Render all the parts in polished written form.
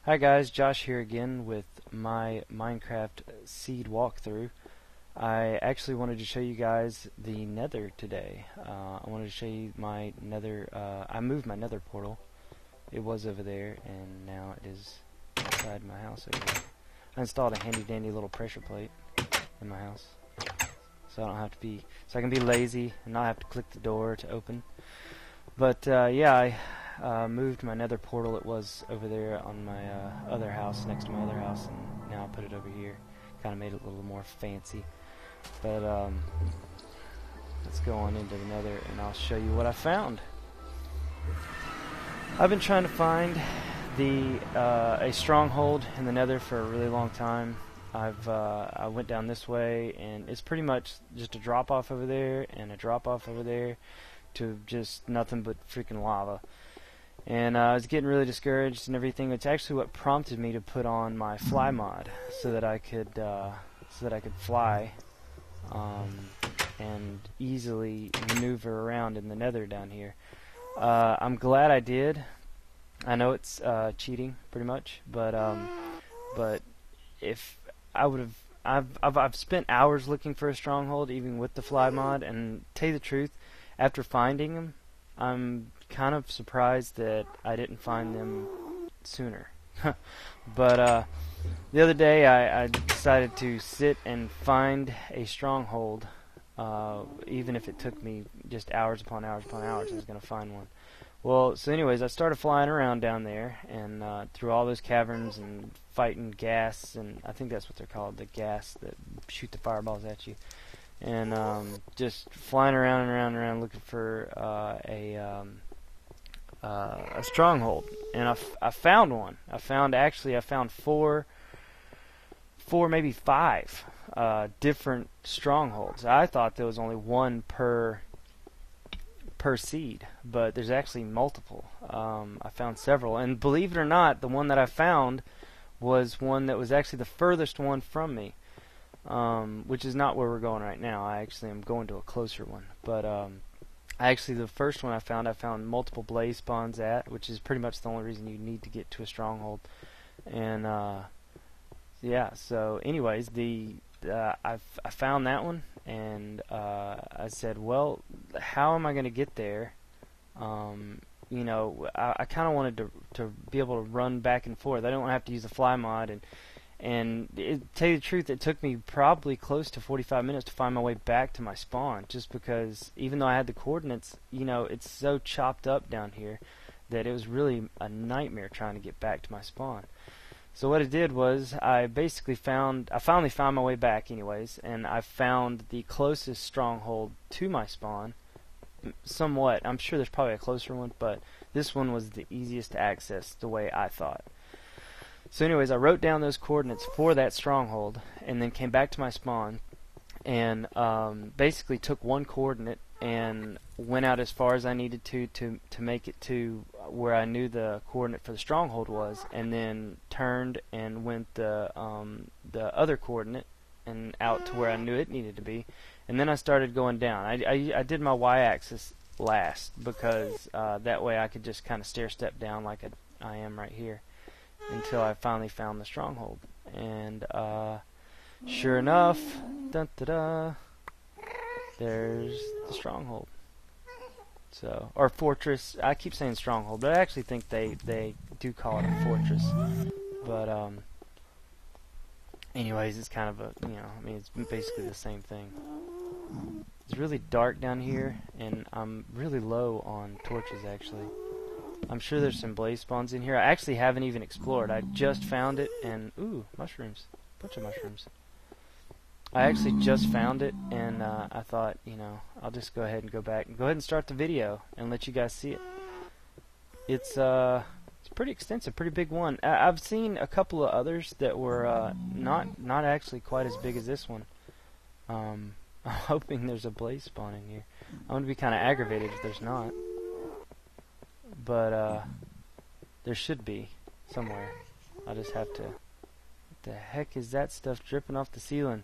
Hi guys, Josh here again with my Minecraft seed walkthrough. I actually wanted to show you guys the Nether today. I wanted to show you my Nether. I moved my Nether portal. It was over there, and now it is inside my house over there. I installed a handy dandy little pressure plate in my house, so I don't have to be. So I can be lazy and not have to click the door to open. But yeah, I moved my Nether portal. It was over there on my other house, next to my other house, and now I put it over here. Kind of made it a little more fancy. But let's go on into the Nether, and I'll show you what I found. I've been trying to find a stronghold in the Nether for a really long time. I went down this way, and it's pretty much just a drop off over there and a drop off over there to just nothing but freaking lava. And I was getting really discouraged and everything. It's actually what prompted me to put on my fly mod so that I could fly and easily maneuver around in the Nether down here. I'm glad I did. I know it's cheating pretty much, but if I would have, I've spent hours looking for a stronghold even with the fly mod, and tell you the truth, after finding them, I'm kind of surprised that I didn't find them sooner. But the other day I decided to sit and find a stronghold, even if it took me just hours upon hours upon hours. I was going to find one. Well, so anyways, I started flying around down there and through all those caverns and fighting gas, and I think that's what they're called, the gas that shoot the fireballs at you. And just flying around and around and around looking for a stronghold, and I found one. I found four, maybe five different strongholds. I thought there was only one per seed, but there's actually multiple. I found several, and believe it or not, the one that I found was one that was actually the furthest one from me. Which is not where we're going right now. I actually am going to a closer one. But actually the first one I found multiple blaze spawns at, which is pretty much the only reason you need to get to a stronghold. And yeah, so anyways, I found that one, and I said, well, how am I going to get there? You know, I kind of wanted to be able to run back and forth. I don't want to have to use the fly mod, and to tell you the truth, it took me probably close to 45 minutes to find my way back to my spawn, just because even though I had the coordinates, you know, it's so chopped up down here that it was really a nightmare trying to get back to my spawn. So what I did was I finally found my way back anyways, and I found the closest stronghold to my spawn, somewhat. I'm sure there's probably a closer one, but this one was the easiest to access the way I thought. So anyways, I wrote down those coordinates for that stronghold, and then came back to my spawn, and basically took one coordinate and went out as far as I needed to make it to where I knew the coordinate for the stronghold was, and then turned and went the other coordinate and out to where I knew it needed to be, and then I started going down. I did my y-axis last because that way I could just kind of stair step down like I am right here, until I finally found the stronghold. And sure enough, dun, da, da, there's the stronghold. So, or fortress. I keep saying stronghold, but I actually think they do call it a fortress. But anyways, it's kind of a, you know, I mean, it's basically the same thing. It's really dark down here, and I'm really low on torches actually. I'm sure there's some blaze spawns in here. I actually haven't even explored. I just found it, and ooh, mushrooms. Bunch of mushrooms. I actually just found it, and I thought, you know, I'll just go ahead and go back and go ahead and start the video and let you guys see it. It's pretty extensive, pretty big one. I've seen a couple of others that were not actually quite as big as this one. I'm hoping there's a blaze spawn in here. I'm gonna be kind of aggravated if there's not. But there should be somewhere. I'll just have to. What the heck is that stuff dripping off the ceiling?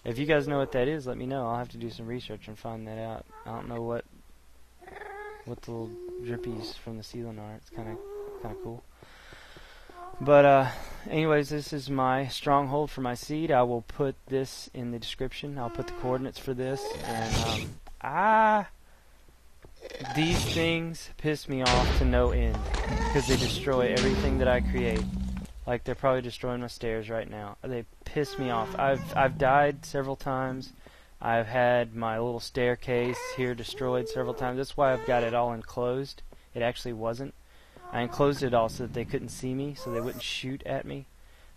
If you guys know what that is, let me know. I'll have to do some research and find that out. I don't know what the little drippies from the ceiling are. It's kind of cool. But anyways, this is my stronghold for my seed. I will put this in the description. I'll put the coordinates for this. And these things piss me off to no end because they destroy everything that I create. Like, they're probably destroying my stairs right now. They piss me off. I've died several times. I've had my little staircase here destroyed several times. That's why I've got it all enclosed. It actually wasn't. I enclosed it all so that they couldn't see me, so they wouldn't shoot at me,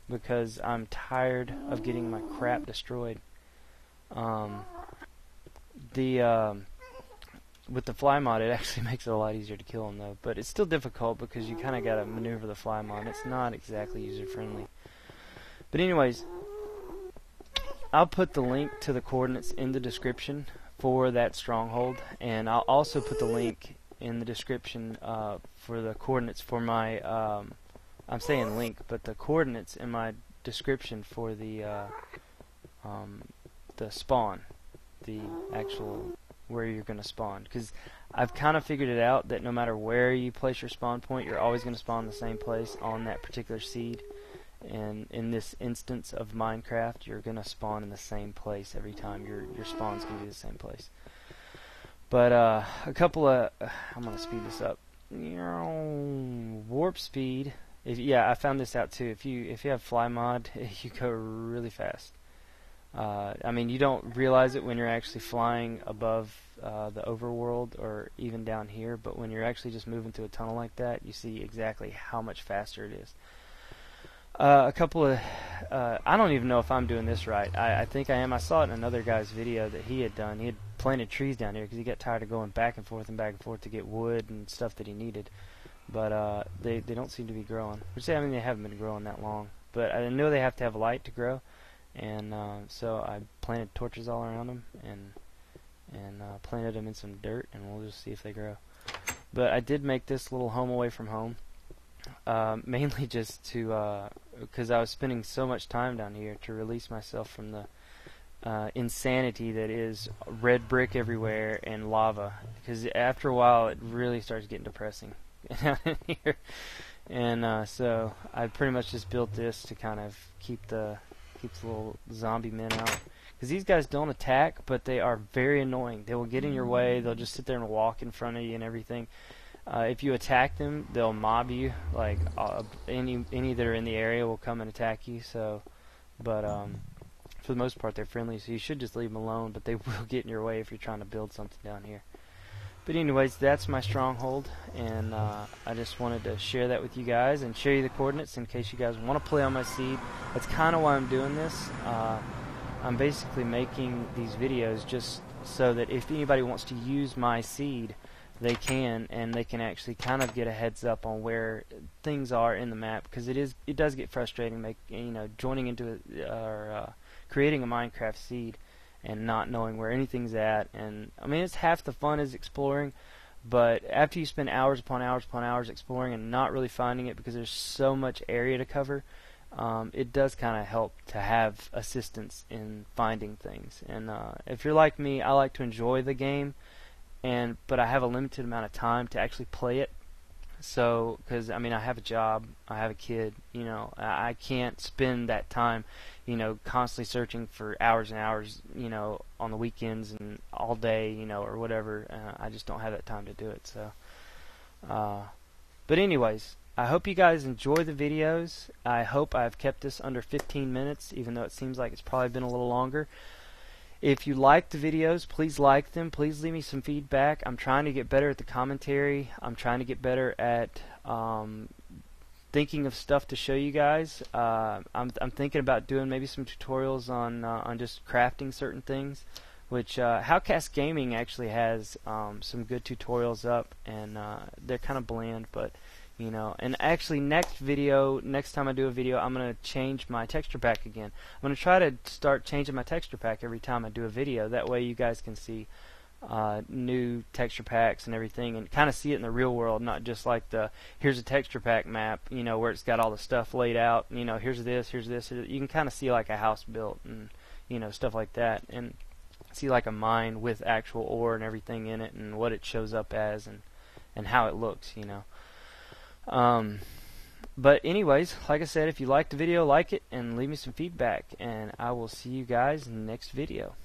because I'm tired of getting my crap destroyed. With the fly mod, it actually makes it a lot easier to kill them, though. But it's still difficult because you kind of got to maneuver the fly mod. It's not exactly user-friendly. But anyways, I'll put the link to the coordinates in the description for that stronghold, and I'll also put the link in the description for the coordinates for my, I'm saying link, but the coordinates in my description for the spawn, the actual where you're going to spawn, because I've kind of figured it out that no matter where you place your spawn point, you're always going to spawn in the same place on that particular seed. And in this instance of Minecraft, you're going to spawn in the same place every time. Your spawn's going to be the same place. But a couple of, I'm going to speed this up. Warp speed. Yeah, I found this out too. If you have fly mod, you go really fast. I mean, you don't realize it when you're actually flying above the overworld or even down here, but when you're actually just moving through a tunnel like that, you see exactly how much faster it is. A couple of, I don't even know if I'm doing this right. I think I am. I saw it in another guy's video that he had done. He had planted trees down here because he got tired of going back and forth to get wood and stuff that he needed. But they don't seem to be growing. Which, I mean, they haven't been growing that long. But I know they have to have light to grow. And so I planted torches all around them and planted them in some dirt, and we'll just see if they grow. But I did make this little home away from home, mainly just to because I was spending so much time down here to release myself from the insanity that is red brick everywhere and lava. Because after a while, it really starts getting depressing down in here. And so I pretty much just built this to kind of keeps the little zombie men out, because these guys don't attack, but they are very annoying. They will get in your way. They'll just sit there and walk in front of you and everything. If you attack them, they'll mob you. Like any that are in the area will come and attack you. So, but for the most part, they're friendly. So you should just leave them alone. But they will get in your way if you're trying to build something down here. But anyways, that's my stronghold, and I just wanted to share that with you guys and share you the coordinates in case you guys want to play on my seed. That's kind of why I'm doing this. I'm basically making these videos just so that if anybody wants to use my seed, they can, and they can actually kind of get a heads up on where things are in the map, because it does get frustrating, joining into or creating a Minecraft seed and not knowing where anything's at. And I mean, it's half the fun is exploring, but after you spend hours upon hours upon hours exploring and not really finding it because there's so much area to cover, it does kind of help to have assistance in finding things. And if you're like me, I like to enjoy the game, but I have a limited amount of time to actually play it. So, because I mean, I have a job, I have a kid, I can't spend that time, constantly searching for hours and hours, on the weekends and all day, or whatever. I just don't have that time to do it. So, but anyways, I hope you guys enjoy the videos. I hope I've kept this under 15 minutes, even though it seems like it's probably been a little longer. If you like the videos, please like them. Please leave me some feedback. I'm trying to get better at the commentary. I'm trying to get better at thinking of stuff to show you guys. I'm thinking about doing maybe some tutorials on just crafting certain things, which Howcast Gaming actually has some good tutorials up, and they're kind of bland, but and actually next time I do a video, I'm going to change my texture pack again. I'm going to try to start changing my texture pack every time I do a video. That way you guys can see new texture packs and everything, and kind of see it in the real world, not just like here's a texture pack map, where it's got all the stuff laid out, here's this. You can kind of see like a house built and, stuff like that, and see like a mine with actual ore and everything in it, and what it shows up as, and how it looks, But anyways, like I said, if you liked the video, like it and leave me some feedback, and I will see you guys in the next video.